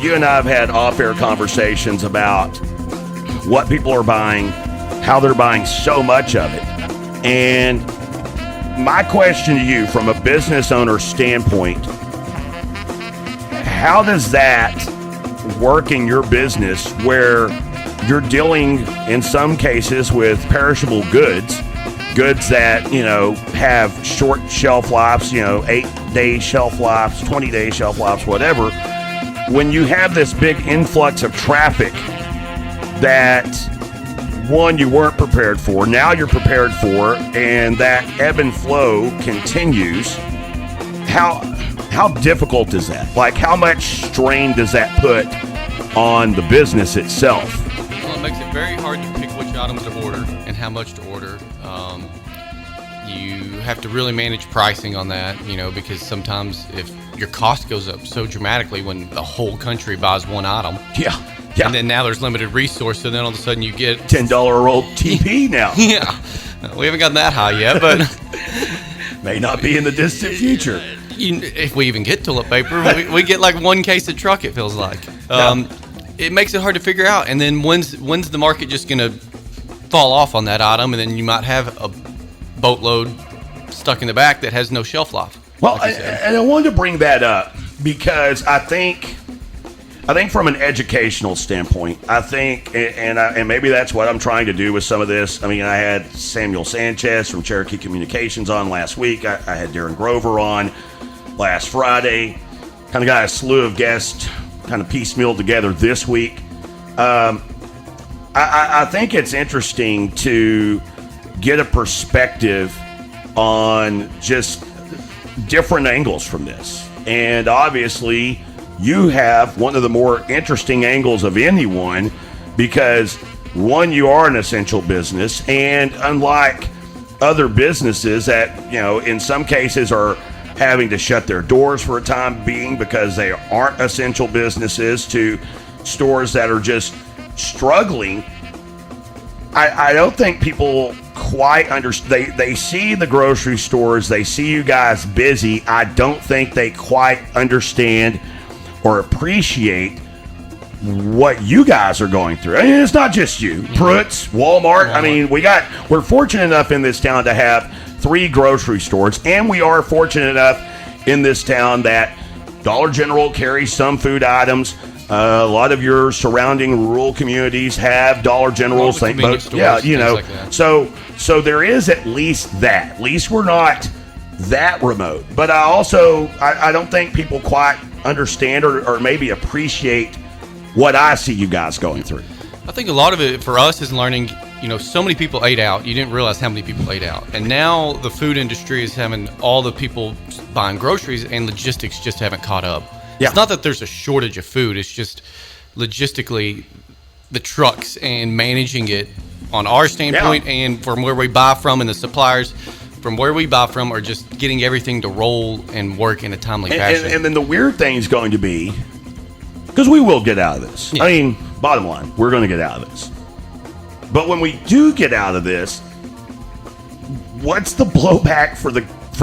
you and I have had off-air conversations about what people are buying, how they're buying so much of it. And my question to you from a business owner standpoint, how does that work in your business where you're dealing in some cases with perishable goods that, have short shelf lives, 8-day shelf lives, 20-day shelf lives, whatever. When you have this big influx of traffic that, one, you weren't prepared for, now you're prepared for, and that ebb and flow continues, how difficult is that? Like, how much strain does that put on the business itself? Well, it makes it very hard to pick which items to order and how much to order. You have to really manage pricing on that, because sometimes if your cost goes up so dramatically when the whole country buys one item. Yeah. And then now there's limited resource, so then all of a sudden you get $10 roll TP now. Yeah. We haven't gotten that high yet, but may not be in the distant future. If we even get toilet paper, we get like one case a truck, it feels like. It makes it hard to figure out. And then when's the market just going to fall off on that item, and then you might have a boatload stuck in the back that has no shelf life. Well, and I wanted to bring that up because I think from an educational standpoint, and maybe that's what I'm trying to do with some of this. I mean, I had Samuel Sanchez from Cherokee Communications on last week. I had Darren Grover on last Friday. Kind of got a slew of guests kind of piecemealed together this week. I think it's interesting to get a perspective on just different angles from this. And obviously, you have one of the more interesting angles of anyone because, one, you are an essential business, and unlike other businesses that, in some cases are having to shut their doors for a time being because they aren't essential businesses, to stores that are just struggling, I don't think people quite understand. They see the grocery stores, they see you guys busy. I don't think they quite understand or appreciate what you guys are going through. I mean, it's not just you. Pruitt's, Walmart. I mean, we're fortunate enough in this town to have 3 grocery stores, and we are fortunate enough in this town that Dollar General carries some food items. A lot of your surrounding rural communities have Dollar Generals. Like that. So there is at least that. At least we're not that remote. But I don't think people quite understand or maybe appreciate what I see you guys going through. I think a lot of it for us is learning, so many people ate out. You didn't realize how many people ate out. And now the food industry is having all the people buying groceries, and logistics just haven't caught up. Yeah. It's not that there's a shortage of food. It's just logistically the trucks and managing it on our standpoint and from where we buy from, and the suppliers from where we buy from are just getting everything to roll and work in a timely fashion. And then the weird thing is going to be, because we will get out of this. Yeah. I mean, bottom line, we're going to get out of this. But when we do get out of this, what's the blowback for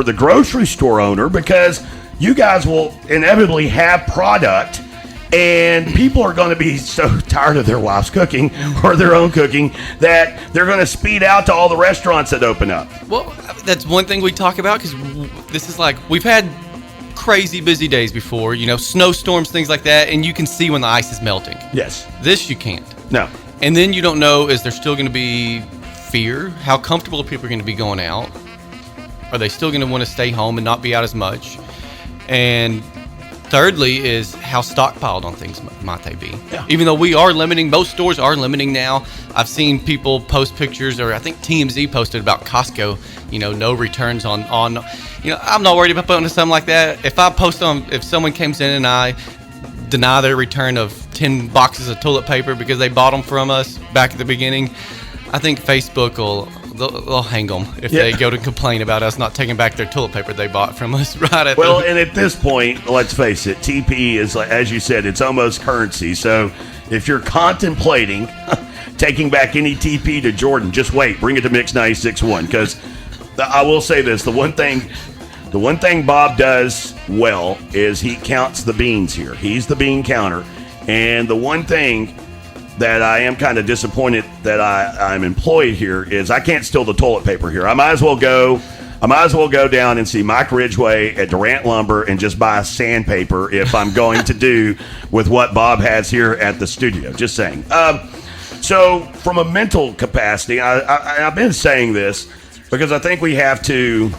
the grocery store owner? Because you guys will inevitably have product, and people are going to be so tired of their wives cooking or their own cooking that they're going to speed out to all the restaurants that open up. Well, that's one thing we talk about, because this is like, we've had crazy busy days before, snowstorms, things like that, and you can see when the ice is melting. Yes. This you can't. No. And then you don't know, is there still going to be fear? How comfortable people are going to be going out? Are they still going to want to stay home and not be out as much? And thirdly is how stockpiled on things might they be. Yeah. Even though we are limiting, most stores are limiting now. I've seen people post pictures, or I think TMZ posted about Costco, no returns on I'm not worried about putting something like that. If someone comes in and I deny their return of 10 boxes of toilet paper because they bought them from us back at the beginning, I think Facebook they'll hang them if they go to complain about us not taking back their toilet paper they bought from us and at this point, let's face it, TP is, as you said, it's almost currency. So if you're contemplating taking back any TP to Jordan, just wait, bring it to Mix 96.1, because I will say this, the one thing Bob does well is he counts the beans here. He's the bean counter, And the one thing that I am kind of disappointed that I'm employed here is I can't steal the toilet paper here. I might as well go down and see Mike Ridgway at Durant Lumber and just buy sandpaper if I'm going to do with what Bob has here at the studio. Just saying. So from a mental capacity, I've been saying this because I think we have to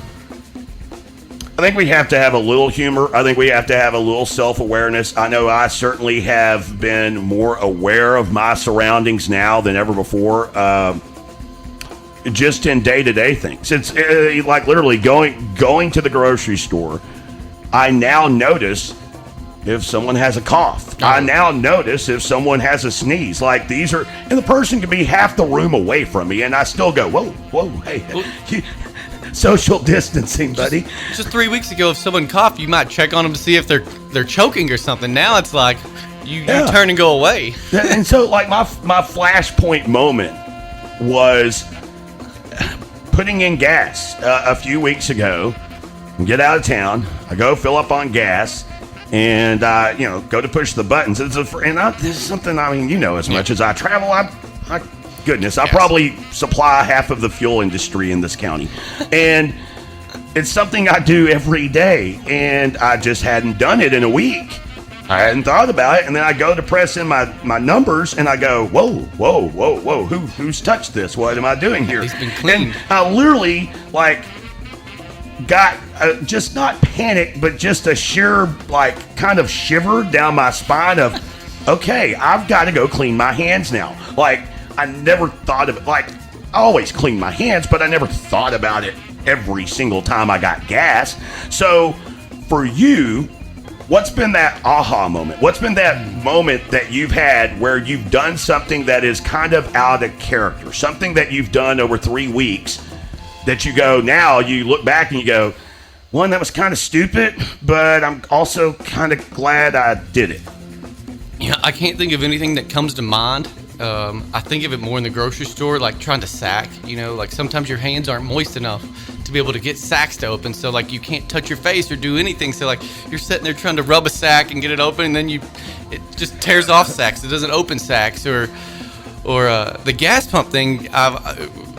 have a little humor. I think we have to have a little self-awareness. I know I certainly have been more aware of my surroundings now than ever before. Just in day-to-day things. It's like literally going to the grocery store. I now notice if someone has a cough. I now notice if someone has a sneeze. Like these are, and the person could be half the room away from me, and I still go, whoa, hey, social distancing, buddy. Just 3 weeks ago, if someone coughed, you might check on them to see if they're choking or something. Now it's like you turn and go away. And so, like my flashpoint moment was putting in gas a few weeks ago. Get out of town. I go fill up on gas, and go to push the buttons. This is something, I mean, as much as I travel, I probably supply half of the fuel industry in this county, and it's something I do every day, and I just hadn't done it in a week. I hadn't thought about it, and then I go to press in my numbers, and I go, whoa, who's touched this? What am I doing here? It's been cleaned. And I literally, got just not panic, but just a sheer, kind of shiver down my spine of, okay, I've got to go clean my hands now. I never thought of it. I always clean my hands, but I never thought about it every single time I got gas. So for you, what's been that aha moment? What's been that moment that you've had where you've done something that is kind of out of character, something that you've done over 3 weeks that you go, now you look back and you go, one, that was kind of stupid, but I'm also kind of glad I did it? Yeah, I can't think of anything that comes to mind. I think of it more in the grocery store, like trying to sack, sometimes your hands aren't moist enough to be able to get sacks to open. So you can't touch your face or do anything. So you're sitting there trying to rub a sack and get it open, and then it just tears off sacks. It doesn't open sacks. Or the gas pump thing,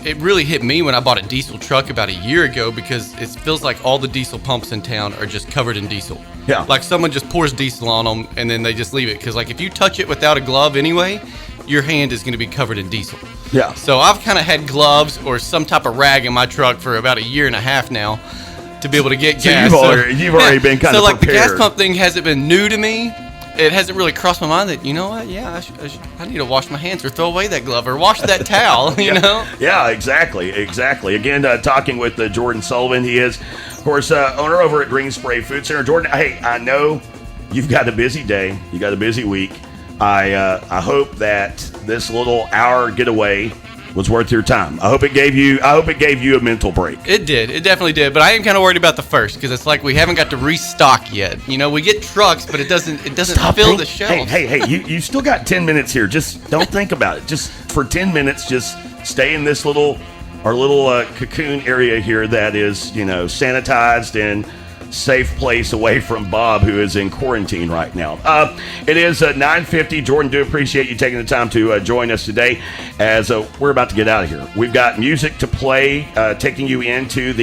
it really hit me when I bought a diesel truck about a year ago, because it feels like all the diesel pumps in town are just covered in diesel. Yeah. Like someone just pours diesel on them and then they just leave it. Because if you touch it without a glove anyway, your hand is going to be covered in diesel. Yeah. So I've kind of had gloves or some type of rag in my truck for about a year and a half now to be able to get gas. You've already been kind of prepared. So the gas pump thing hasn't been new to me. It hasn't really crossed my mind that, you know what, yeah, I need to wash my hands or throw away that glove or wash that towel, you know? Yeah, exactly. Again, talking with Jordan Sullivan. He is, of course, owner over at Green Spray Food Center. Jordan, hey, I know you've got a busy day. You got a busy week. I hope that this little hour getaway was worth your time. I hope it gave you a mental break. It did. It definitely did. But I am kind of worried about the first, because it's like we haven't got to restock yet. We get trucks, but it doesn't fill the shelves. Hey, you still got 10 minutes here. Just don't think about it. Just for 10 minutes, just stay in this little cocoon area here that is, sanitized and safe place away from Bob, who is in quarantine right now. It is 9:50. Jordan, do appreciate you taking the time to join us today as we're about to get out of here. We've got music to play, taking you into the